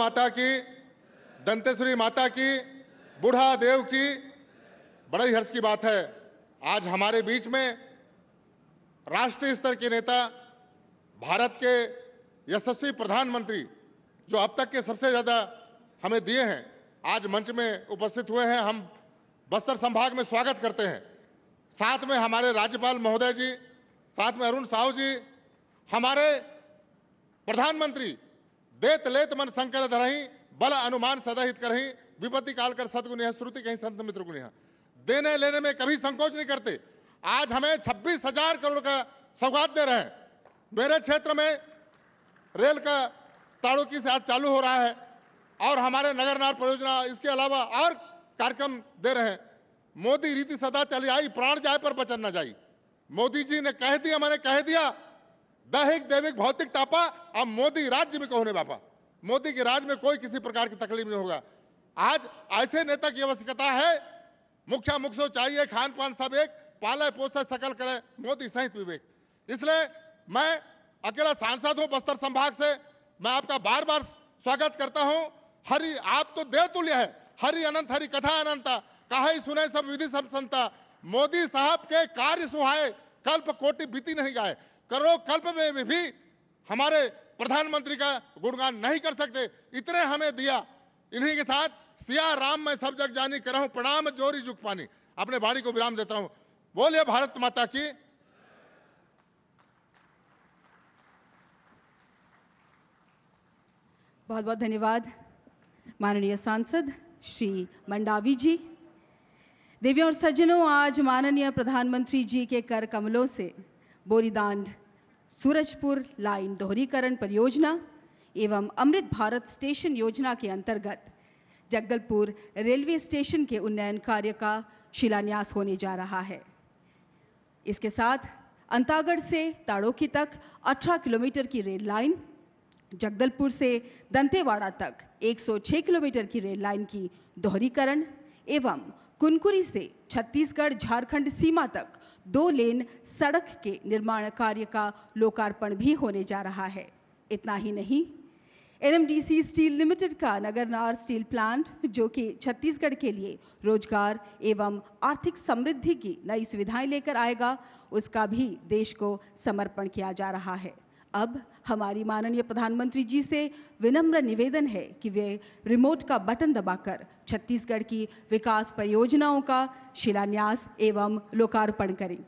माता की, दंतेश्वरी माता की, बूढ़ा देव की। बड़े ही हर्ष की बात है आज हमारे बीच में राष्ट्रीय स्तर के नेता, भारत के यशस्वी प्रधानमंत्री जो अब तक के सबसे ज्यादा हमें दिए हैं, आज मंच में उपस्थित हुए हैं। हम बस्तर संभाग में स्वागत करते हैं। साथ में हमारे राज्यपाल महोदय जी, साथ में अरुण साहू जी, हमारे प्रधानमंत्री देत लेत मन संकर धरही, बल अनुमान सदाहित करही, विपत्ति काल कर सदगुण यह श्रुति कहीं संत मित्र गुण यह। देने लेने में कभी संकोच नहीं करते। आज हमें 26,000 करोड़ का सौगात दे रहे हैं। मेरे क्षेत्र में रेल का ताड़ोकी से आज चालू हो रहा है और हमारे नगर नार परियोजना, इसके अलावा और कार्यक्रम दे रहे हैं। मोदी रीति सदा चली आई, प्राण जाए पर वचन न जाई। मोदी जी ने कह दिया, मैंने कह दिया, दैहिक दैविक भौतिक तापा, अब मोदी राज्य में होने बापा। मोदी के राज में कोई किसी प्रकार की तकलीफ नहीं होगा। आज ऐसे नेता की आवश्यकता है। मुखिया मुख चाहिए, खान पान सब एक, पाले पोसे सकल करे, मोदी सहित विवेक। इसलिए मैं अकेला सांसद हूं बस्तर संभाग से, मैं आपका बार बार स्वागत करता हूं। हरि आप तो देवतुल्य है, हरि अनंत हरि कथा अनंता, कहे सुने सब विधि सब संता। मोदी साहब के कार्य सुहाए, कल्प कोटि बीती नहीं गाए। करोड़ों कल्प में भी हमारे प्रधानमंत्री का गुणगान नहीं कर सकते, इतने हमें दिया। इन्हीं के साथ सिया राम मैं सब जग जानी करहूं, प्रणाम जोरी जुग पानी। अपने वाणी को विराम देता हूं। बोलिए भारत माता की। बहुत बहुत धन्यवाद माननीय सांसद श्री मंडावी जी। देवियों और सज्जनों, आज माननीय प्रधानमंत्री जी के कर कमलों से बोरीदांड सूरजपुर लाइन दोहरीकरण परियोजना एवं अमृत भारत स्टेशन योजना के अंतर्गत जगदलपुर रेलवे स्टेशन के उन्नयन कार्य का शिलान्यास होने जा रहा है। इसके साथ अंतागढ़ से ताड़ोकी तक 18 किलोमीटर की रेल लाइन, जगदलपुर से दंतेवाड़ा तक 106 किलोमीटर की रेल लाइन की दोहरीकरण एवं कुनकुरी से छत्तीसगढ़ झारखंड सीमा तक 2 लेन सड़क के निर्माण कार्य का लोकार्पण भी होने जा रहा है। इतना ही नहीं, एनएमडीसी स्टील लिमिटेड का नगरनार स्टील प्लांट, जो कि छत्तीसगढ़ के लिए रोजगार एवं आर्थिक समृद्धि की नई सुविधाएं लेकर आएगा, उसका भी देश को समर्पण किया जा रहा है। अब हमारी माननीय प्रधानमंत्री जी से विनम्र निवेदन है कि वे रिमोट का बटन दबाकर छत्तीसगढ़ की विकास परियोजनाओं का शिलान्यास एवं लोकार्पण करें।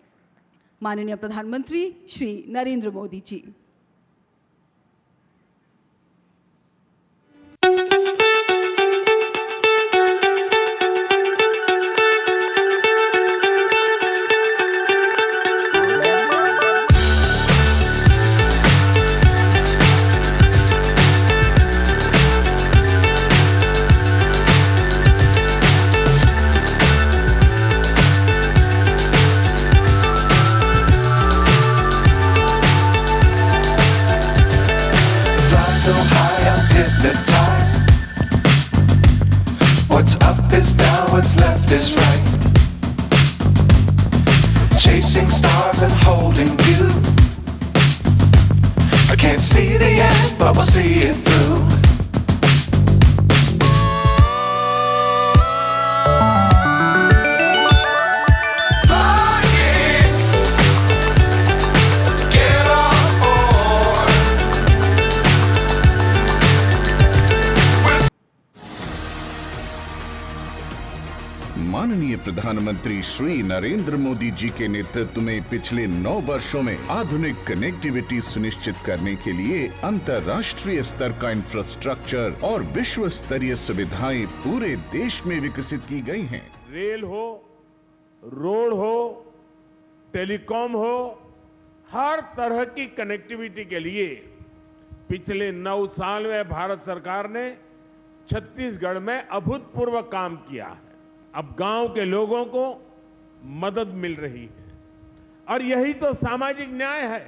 माननीय प्रधानमंत्री Shri Narendra Modi ji. So high I'm hypnotized. What's up is down, what's left is right. Chasing stars and holding you. I can't see the end, but we'll see it through. माननीय प्रधानमंत्री श्री नरेंद्र मोदी जी के नेतृत्व में पिछले 9 वर्षों में आधुनिक कनेक्टिविटी सुनिश्चित करने के लिए अंतर्राष्ट्रीय स्तर का इंफ्रास्ट्रक्चर और विश्व स्तरीय सुविधाएं पूरे देश में विकसित की गई हैं। रेल हो, रोड हो, टेलीकॉम हो, हर तरह की कनेक्टिविटी के लिए पिछले 9 साल में भारत सरकार ने छत्तीसगढ़ में अभूतपूर्व काम किया है। अब गांव के लोगों को मदद मिल रही है और यही तो सामाजिक न्याय है।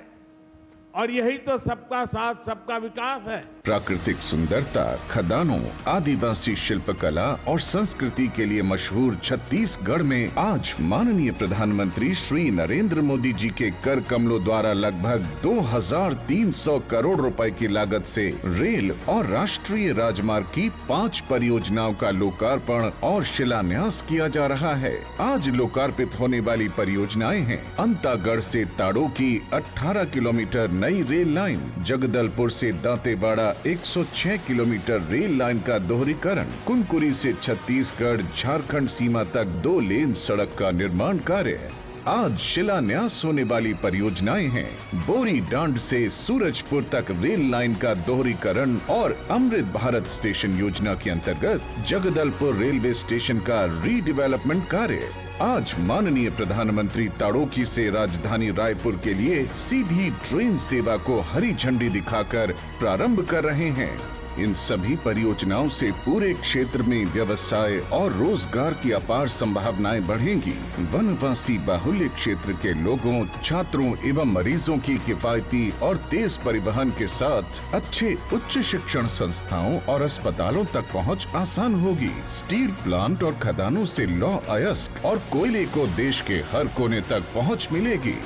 और यही तो सबका साथ सबका विकास है। प्राकृतिक सुंदरता, खदानों, आदिवासी शिल्पकला और संस्कृति के लिए मशहूर छत्तीसगढ़ में आज माननीय प्रधानमंत्री श्री नरेंद्र मोदी जी के कर कमलों द्वारा लगभग 2300 करोड़ रुपए की लागत से रेल और राष्ट्रीय राजमार्ग की 5 परियोजनाओं का लोकार्पण और शिलान्यास किया जा रहा है। आज लोकार्पित होने वाली परियोजनाएं हैं अंतागढ़ से ताड़ो की 18 किलोमीटर नई रेल लाइन, जगदलपुर से दांतेवाड़ा 106 किलोमीटर रेल लाइन का दोहरीकरण, कुनकुरी से छत्तीसगढ़ झारखंड सीमा तक 2 लेन सड़क का निर्माण कार्य। आज शिलान्यास होने वाली परियोजनाएं हैं बोरी डांड से सूरजपुर तक रेल लाइन का दोहरीकरण और अमृत भारत स्टेशन योजना के अंतर्गत जगदलपुर रेलवे स्टेशन का रीडेवलपमेंट कार्य। आज माननीय प्रधानमंत्री ताड़ोकी से राजधानी रायपुर के लिए सीधी ट्रेन सेवा को हरी झंडी दिखाकर प्रारंभ कर रहे हैं। इन सभी परियोजनाओं से पूरे क्षेत्र में व्यवसाय और रोजगार की अपार संभावनाएं बढ़ेंगी। वनवासी बाहुल्य क्षेत्र के लोगों, छात्रों एवं मरीजों की किफायती और तेज परिवहन के साथ अच्छे उच्च शिक्षण संस्थाओं और अस्पतालों तक पहुंच आसान होगी। स्टील प्लांट और खदानों से लौह अयस्क और कोयले को देश के हर कोने तक पहुंच मिलेगी।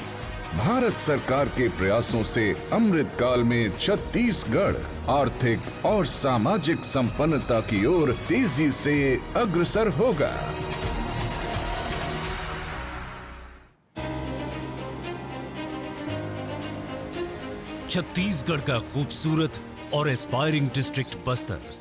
भारत सरकार के प्रयासों से अमृत काल में छत्तीसगढ़ आर्थिक और सामाजिक संपन्नता की ओर तेजी से अग्रसर होगा। छत्तीसगढ़ का खूबसूरत और एस्पायरिंग डिस्ट्रिक्ट बस्तर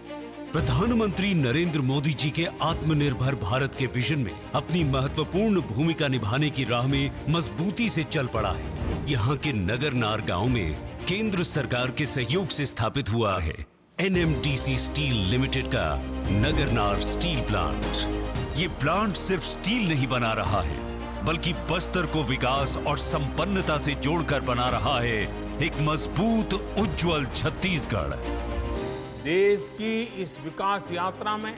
प्रधानमंत्री नरेंद्र मोदी जी के आत्मनिर्भर भारत के विजन में अपनी महत्वपूर्ण भूमिका निभाने की राह में मजबूती से चल पड़ा है। यहाँ के नगरनार गांव में केंद्र सरकार के सहयोग से स्थापित हुआ है NMDC स्टील लिमिटेड का नगरनार स्टील प्लांट। ये प्लांट सिर्फ स्टील नहीं बना रहा है बल्कि बस्तर को विकास और संपन्नता से जोड़कर बना रहा है एक मजबूत उज्जवल छत्तीसगढ़। देश की इस विकास यात्रा में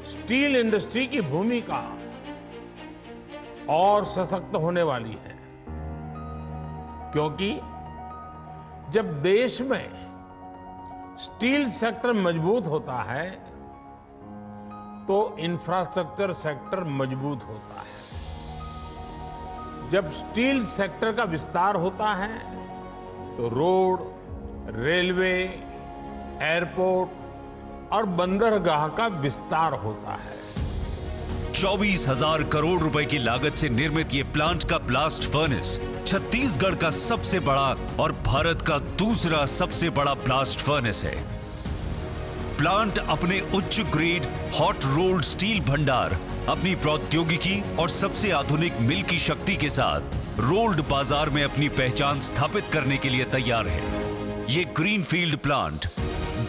स्टील इंडस्ट्री की भूमिका और सशक्त होने वाली है, क्योंकि जब देश में स्टील सेक्टर मजबूत होता है तो इंफ्रास्ट्रक्चर सेक्टर मजबूत होता है। जब स्टील सेक्टर का विस्तार होता है तो रोड, रेलवे, एयरपोर्ट और बंदरगाह का विस्तार होता है। 24,000 करोड़ रुपए की लागत से निर्मित ये प्लांट का ब्लास्ट फर्नेस छत्तीसगढ़ का सबसे बड़ा और भारत का दूसरा सबसे बड़ा ब्लास्ट फर्नेस है। प्लांट अपने उच्च ग्रेड हॉट रोल्ड स्टील भंडार, अपनी प्रौद्योगिकी और सबसे आधुनिक मिल की शक्ति के साथ रोल्ड बाजार में अपनी पहचान स्थापित करने के लिए तैयार है। ये ग्रीनफील्ड प्लांट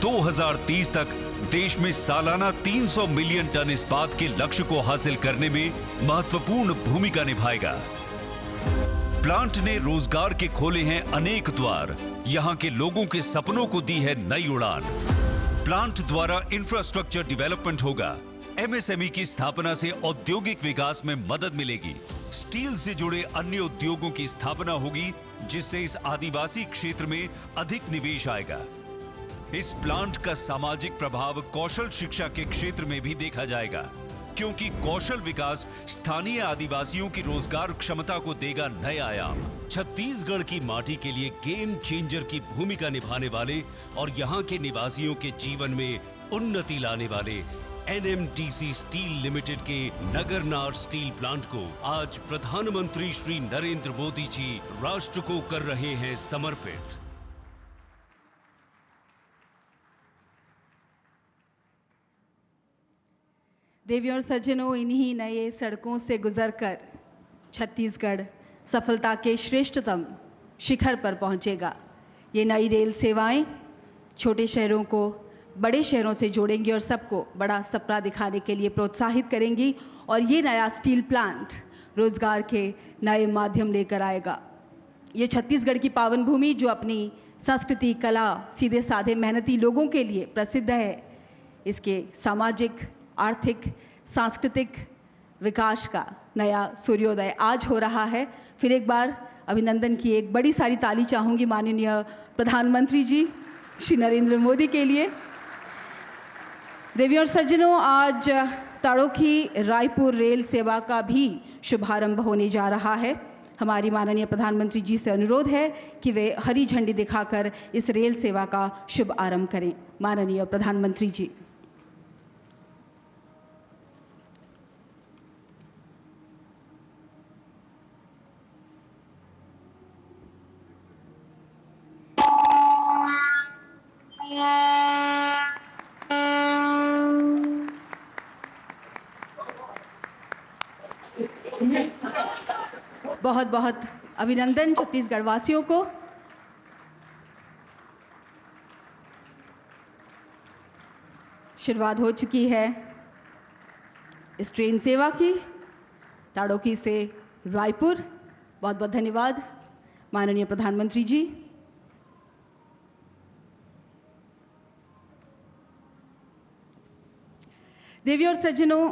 2030 तक देश में सालाना 300 मिलियन टन इस्पात के लक्ष्य को हासिल करने में महत्वपूर्ण भूमिका निभाएगा। प्लांट ने रोजगार के खोले हैं अनेक द्वार, यहां के लोगों के सपनों को दी है नई उड़ान। प्लांट द्वारा इंफ्रास्ट्रक्चर डेवलपमेंट होगा, MSME की स्थापना से औद्योगिक विकास में मदद मिलेगी, स्टील से जुड़े अन्य उद्योगों की स्थापना होगी जिससे इस आदिवासी क्षेत्र में अधिक निवेश आएगा। इस प्लांट का सामाजिक प्रभाव कौशल शिक्षा के क्षेत्र में भी देखा जाएगा, क्योंकि कौशल विकास स्थानीय आदिवासियों की रोजगार क्षमता को देगा नया आयाम। छत्तीसगढ़ की माटी के लिए गेम चेंजर की भूमिका निभाने वाले और यहां के निवासियों के जीवन में उन्नति लाने वाले NMDC स्टील लिमिटेड के नगरनार स्टील प्लांट को आज प्रधानमंत्री श्री नरेंद्र मोदी जी राष्ट्र को कर रहे हैं समर्पित। देवियों और सज्जनों, इन्हीं नए सड़कों से गुजरकर छत्तीसगढ़ सफलता के श्रेष्ठतम शिखर पर पहुंचेगा। ये नई रेल सेवाएं छोटे शहरों को बड़े शहरों से जोड़ेंगी और सबको बड़ा सपना दिखाने के लिए प्रोत्साहित करेंगी। और ये नया स्टील प्लांट रोजगार के नए माध्यम लेकर आएगा। ये छत्तीसगढ़ की पावन भूमि जो अपनी संस्कृति, कला, सीधे साधे मेहनती लोगों के लिए प्रसिद्ध है, इसके सामाजिक, आर्थिक, सांस्कृतिक विकास का नया सूर्योदय आज हो रहा है। फिर एक बार अभिनंदन की एक बड़ी सारी ताली चाहूंगी माननीय प्रधानमंत्री जी श्री नरेंद्र मोदी के लिए। देवियों और सज्जनों, आज ताड़ोखी रायपुर रेल सेवा का भी शुभारंभ होने जा रहा है। हमारी माननीय प्रधानमंत्री जी से अनुरोध है कि वे हरी झंडी दिखाकर इस रेल सेवा का शुभ आरंभ करें। माननीय प्रधानमंत्री जी। बहुत बहुत अभिनंदन छत्तीसगढ़ वासियों को। शुरुआत हो चुकी है इस ट्रेन सेवा की ताड़ोखी से रायपुर। बहुत बहुत धन्यवाद माननीय प्रधानमंत्री जी। देवियों और सज्जनों,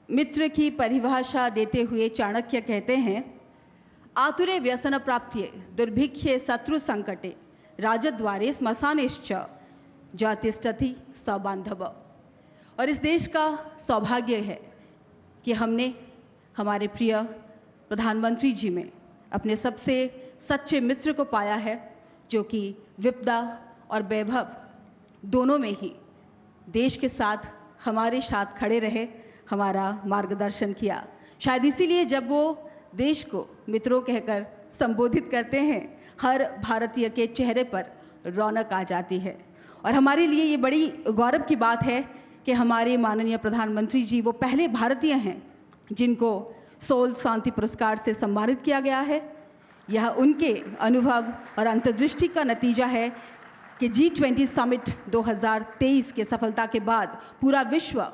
मित्र की परिभाषा देते हुए चाणक्य कहते हैं, आतुरे व्यसन प्राप्त्ये दुर्भिक्षे शत्रु संकटे राजद्वारे श्मशानेश्च जातिष्ठति सबांधव। और इस देश का सौभाग्य है कि हमने हमारे प्रिय प्रधानमंत्री जी में अपने सबसे सच्चे मित्र को पाया है, जो कि विपदा और वैभव दोनों में ही देश के साथ हमारे साथ खड़े रहे, हमारा मार्गदर्शन किया। शायद इसीलिए जब वो देश को मित्रों कहकर संबोधित करते हैं, हर भारतीय के चेहरे पर रौनक आ जाती है। और हमारे लिए ये बड़ी गौरव की बात है कि हमारे माननीय प्रधानमंत्री जी वो पहले भारतीय हैं जिनको सोल शांति पुरस्कार से सम्मानित किया गया है। यह उनके अनुभव और अंतर्दृष्टि का नतीजा है कि G20 समिट 2023 के सफलता के बाद पूरा विश्व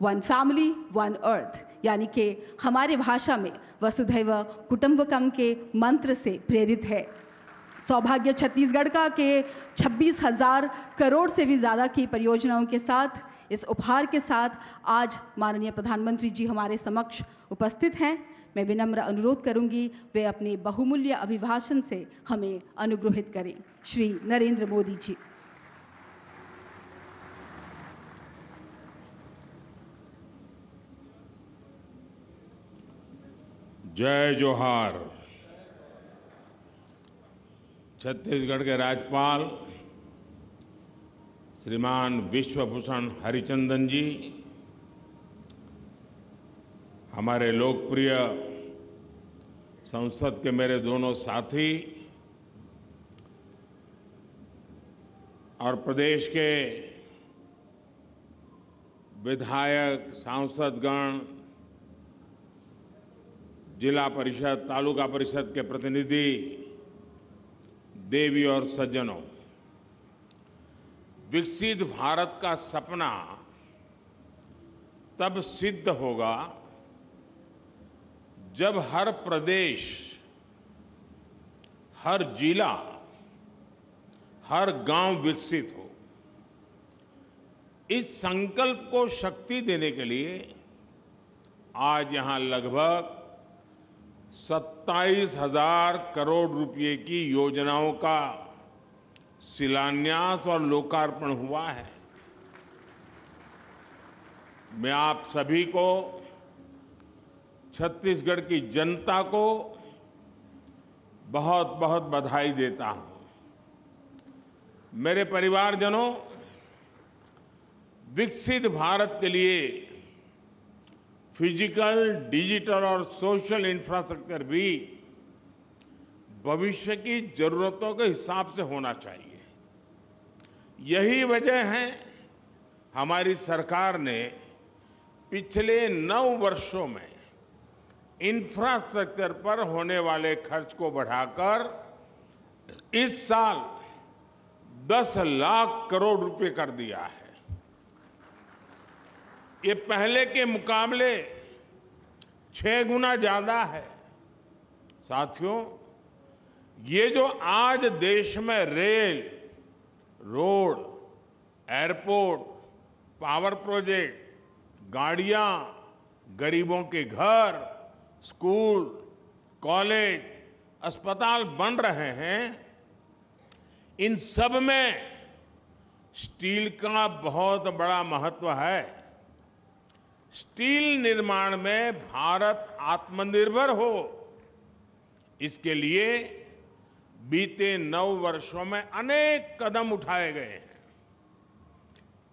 वन फैमिली वन अर्थ यानी कि हमारे भाषा में वसुधैव कुटुंबकम के मंत्र से प्रेरित है। सौभाग्य छत्तीसगढ़ का के 26,000 करोड़ से भी ज़्यादा की परियोजनाओं के साथ, इस उपहार के साथ आज माननीय प्रधानमंत्री जी हमारे समक्ष उपस्थित हैं। मैं विनम्र अनुरोध करूंगी वे अपने बहुमूल्य अभिभाषण से हमें अनुग्रहित करें। श्री नरेंद्र मोदी जी। जय जोहार। छत्तीसगढ़ के राज्यपाल श्रीमान विश्वभूषण हरिचंदन जी, हमारे लोकप्रिय संसद के मेरे दोनों साथी और प्रदेश के विधायक, सांसदगण, जिला परिषद, तालुका परिषद के प्रतिनिधि, देवी और सज्जनों, विकसित भारत का सपना तब सिद्ध होगा जब हर प्रदेश, हर जिला, हर गांव विकसित हो। इस संकल्प को शक्ति देने के लिए आज यहां लगभग 27,000 करोड़ रुपए की योजनाओं का शिलान्यास और लोकार्पण हुआ है। मैं आप सभी को, छत्तीसगढ़ की जनता को बहुत बहुत बधाई देता हूं। मेरे परिवारजनों, विकसित भारत के लिए फिजिकल, डिजिटल और सोशल इंफ्रास्ट्रक्चर भी भविष्य की जरूरतों के हिसाब से होना चाहिए। यही वजह है हमारी सरकार ने पिछले 9 वर्षों में इंफ्रास्ट्रक्चर पर होने वाले खर्च को बढ़ाकर इस साल 10 लाख करोड़ रुपए कर दिया है। ये पहले के मुकाबले 6 गुना ज्यादा है। साथियों, ये जो आज देश में rail, road, airport, power project, गाड़ियां, गरीबों के घर, स्कूल, कॉलेज, अस्पताल बन रहे हैं, इन सब में स्टील का बहुत बड़ा महत्व है। स्टील निर्माण में भारत आत्मनिर्भर हो, इसके लिए बीते 9 वर्षों में अनेक कदम उठाए गए हैं।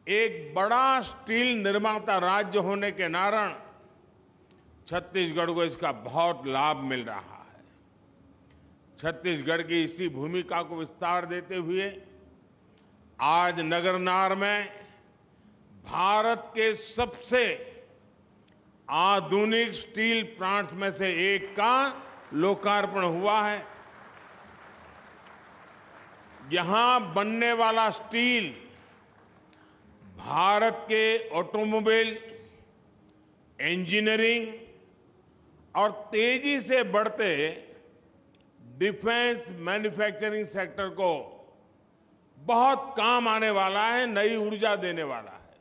एक बड़ा स्टील निर्माता राज्य होने के कारण छत्तीसगढ़ को इसका बहुत लाभ मिल रहा है। छत्तीसगढ़ की इसी भूमिका को विस्तार देते हुए आज नगरनार में भारत के सबसे आधुनिक स्टील प्लांट्स में से एक का लोकार्पण हुआ है। यहां बनने वाला स्टील भारत के ऑटोमोबाइल, इंजीनियरिंग और तेजी से बढ़ते डिफेंस मैन्युफैक्चरिंग सेक्टर को बहुत काम आने वाला है, नई ऊर्जा देने वाला है।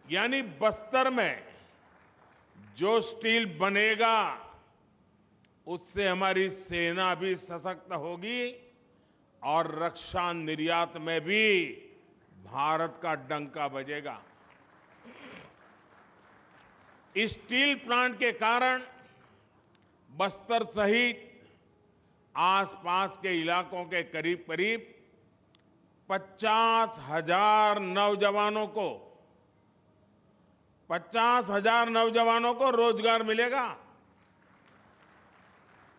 यानी बस्तर में जो स्टील बनेगा उससे हमारी सेना भी सशक्त होगी और रक्षा निर्यात में भी भारत का डंका बजेगा। इस स्टील प्लांट के कारण बस्तर सहित आसपास के इलाकों के करीब करीब 50,000 नौजवानों को रोजगार मिलेगा।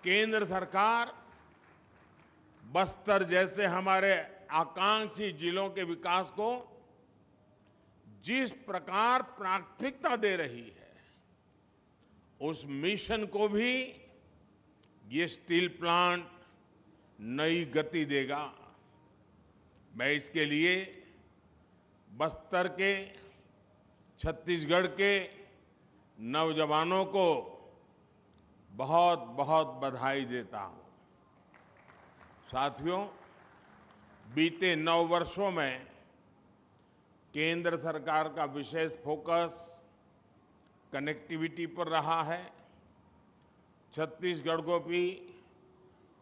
केंद्र सरकार बस्तर जैसे हमारे आकांक्षी जिलों के विकास को जिस प्रकार प्राथमिकता दे रही है, उस मिशन को भी ये स्टील प्लांट नई गति देगा। मैं इसके लिए बस्तर के, छत्तीसगढ़ के नौजवानों को बहुत बहुत बधाई देता हूं। साथियों, बीते 9 वर्षों में केंद्र सरकार का विशेष फोकस कनेक्टिविटी पर रहा है। छत्तीसगढ़ को भी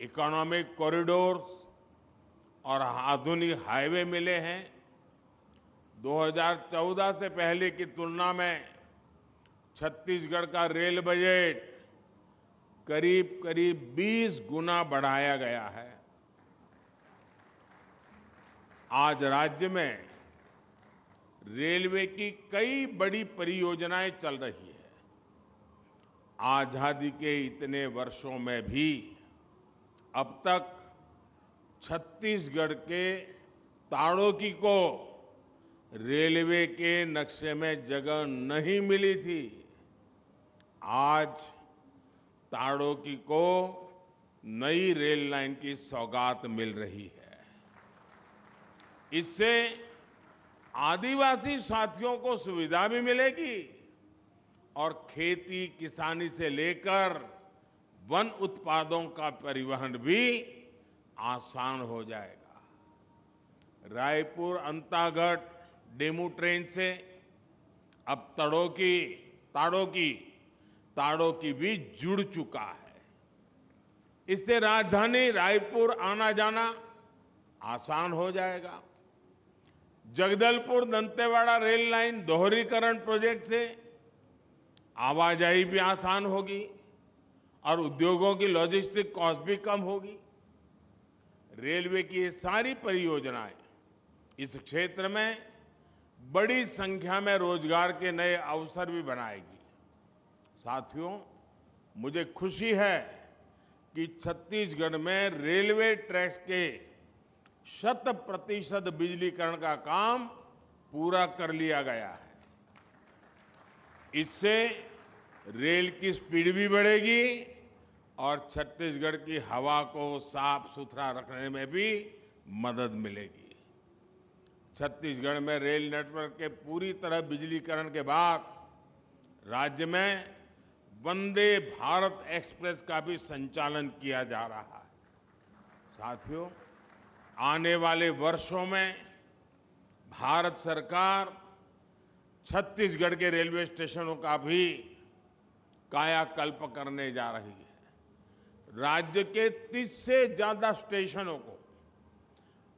इकोनॉमिक कॉरिडोर्स और आधुनिक हाईवे मिले हैं। 2014 से पहले की तुलना में छत्तीसगढ़ का रेल बजट करीब करीब 20 गुना बढ़ाया गया है। आज राज्य में रेलवे की कई बड़ी परियोजनाएं चल रही है। आजादी के इतने वर्षों में भी अब तक छत्तीसगढ़ के ताड़ोकी को रेलवे के नक्शे में जगह नहीं मिली थी। आज ताड़ोकी को नई रेल लाइन की सौगात मिल रही है। इससे आदिवासी साथियों को सुविधा भी मिलेगी और खेती किसानी से लेकर वन उत्पादों का परिवहन भी आसान हो जाएगा। रायपुर अंतागढ़ डेमू ट्रेन से अब ताड़ोकी भी जुड़ चुका है। इससे राजधानी रायपुर आना जाना आसान हो जाएगा। जगदलपुर दंतेवाड़ा रेल लाइन दोहरीकरण प्रोजेक्ट से आवाजाही भी आसान होगी और उद्योगों की लॉजिस्टिक कॉस्ट भी कम होगी। रेलवे की ये सारी परियोजनाएं इस क्षेत्र में बड़ी संख्या में रोजगार के नए अवसर भी बनाएगी। साथियों, मुझे खुशी है कि छत्तीसगढ़ में रेलवे ट्रैक्स के 100% बिजलीकरण का काम पूरा कर लिया गया है। इससे रेल की स्पीड भी बढ़ेगी और छत्तीसगढ़ की हवा को साफ सुथरा रखने में भी मदद मिलेगी। छत्तीसगढ़ में रेल नेटवर्क के पूरी तरह बिजलीकरण के बाद राज्य में वंदे भारत एक्सप्रेस का भी संचालन किया जा रहा है। साथियों, आने वाले वर्षों में भारत सरकार छत्तीसगढ़ के रेलवे स्टेशनों का भी कायाकल्प करने जा रही है। राज्य के 30 से ज्यादा स्टेशनों को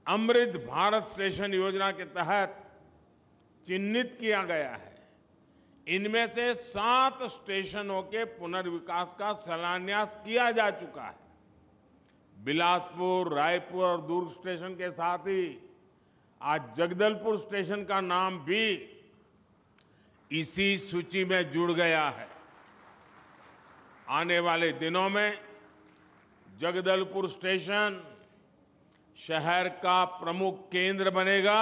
अमृत भारत स्टेशन योजना के तहत चिन्हित किया गया है। इनमें से 7 स्टेशनों के पुनर्विकास का शिलान्यास किया जा चुका है। बिलासपुर, रायपुर और दुर्ग स्टेशन के साथ ही आज जगदलपुर स्टेशन का नाम भी इसी सूची में जुड़ गया है। आने वाले दिनों में जगदलपुर स्टेशन शहर का प्रमुख केंद्र बनेगा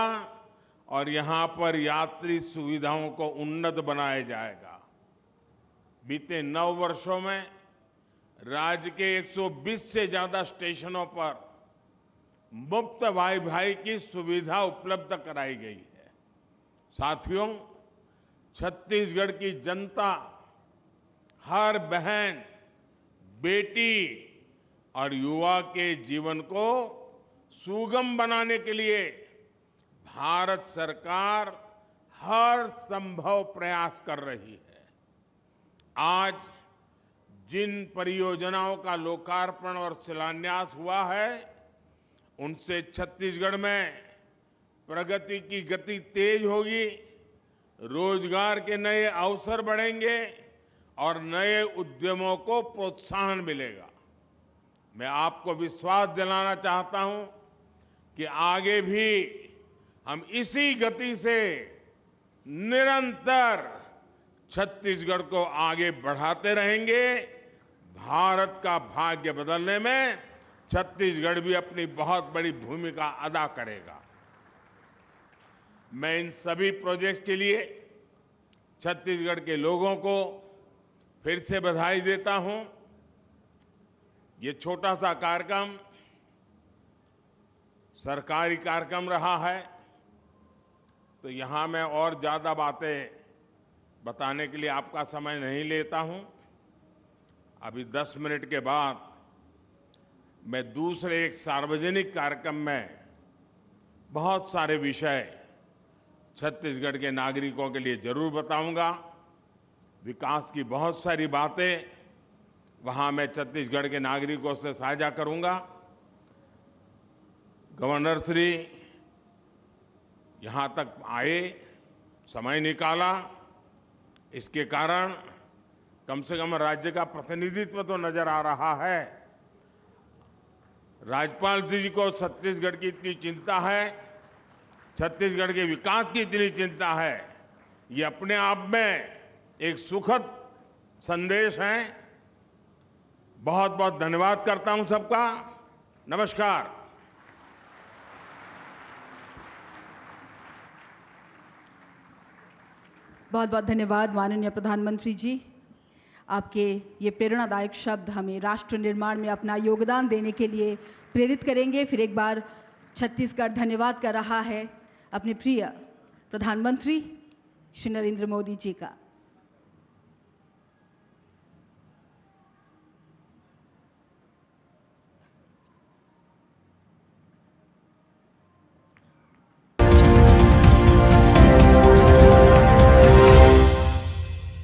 और यहां पर यात्री सुविधाओं को उन्नत बनाया जाएगा। बीते 9 वर्षों में राज्य के 120 से ज्यादा स्टेशनों पर मुफ्त वाईफाई की सुविधा उपलब्ध कराई गई है। साथियों, छत्तीसगढ़ की जनता हर बहन, बेटी और युवा के जीवन को सुगम बनाने के लिए भारत सरकार हर संभव प्रयास कर रही है। आज जिन परियोजनाओं का लोकार्पण और शिलान्यास हुआ है, उनसे छत्तीसगढ़ में प्रगति की गति तेज होगी, रोजगार के नए अवसर बढ़ेंगे और नए उद्यमों को प्रोत्साहन मिलेगा। मैं आपको विश्वास दिलाना चाहता हूं कि आगे भी हम इसी गति से निरंतर छत्तीसगढ़ को आगे बढ़ाते रहेंगे। भारत का भाग्य बदलने में छत्तीसगढ़ भी अपनी बहुत बड़ी भूमिका अदा करेगा। मैं इन सभी प्रोजेक्ट्स के लिए छत्तीसगढ़ के लोगों को फिर से बधाई देता हूं। ये छोटा सा कार्यक्रम सरकारी कार्यक्रम रहा है, तो यहां मैं और ज्यादा बातें बताने के लिए आपका समय नहीं लेता हूं। अभी 10 मिनट के बाद मैं दूसरे एक सार्वजनिक कार्यक्रम में बहुत सारे विषय छत्तीसगढ़ के नागरिकों के लिए जरूर बताऊंगा। विकास की बहुत सारी बातें वहां मैं छत्तीसगढ़ के नागरिकों से साझा करूंगा। गवर्नर श्री यहां तक आए, समय निकाला, इसके कारण कम से कम राज्य का प्रतिनिधित्व तो नजर आ रहा है। राज्यपाल जी को छत्तीसगढ़ की इतनी चिंता है, छत्तीसगढ़ के विकास की इतनी चिंता है, ये अपने आप में एक सुखद संदेश है। बहुत बहुत धन्यवाद करता हूं सबका। नमस्कार। बहुत बहुत धन्यवाद माननीय प्रधानमंत्री जी। आपके ये प्रेरणादायक शब्द हमें राष्ट्र निर्माण में अपना योगदान देने के लिए प्रेरित करेंगे। फिर एक बार छत्तीसगढ़ धन्यवाद कर रहा है अपने प्रिय प्रधानमंत्री श्री नरेंद्र मोदी जी का।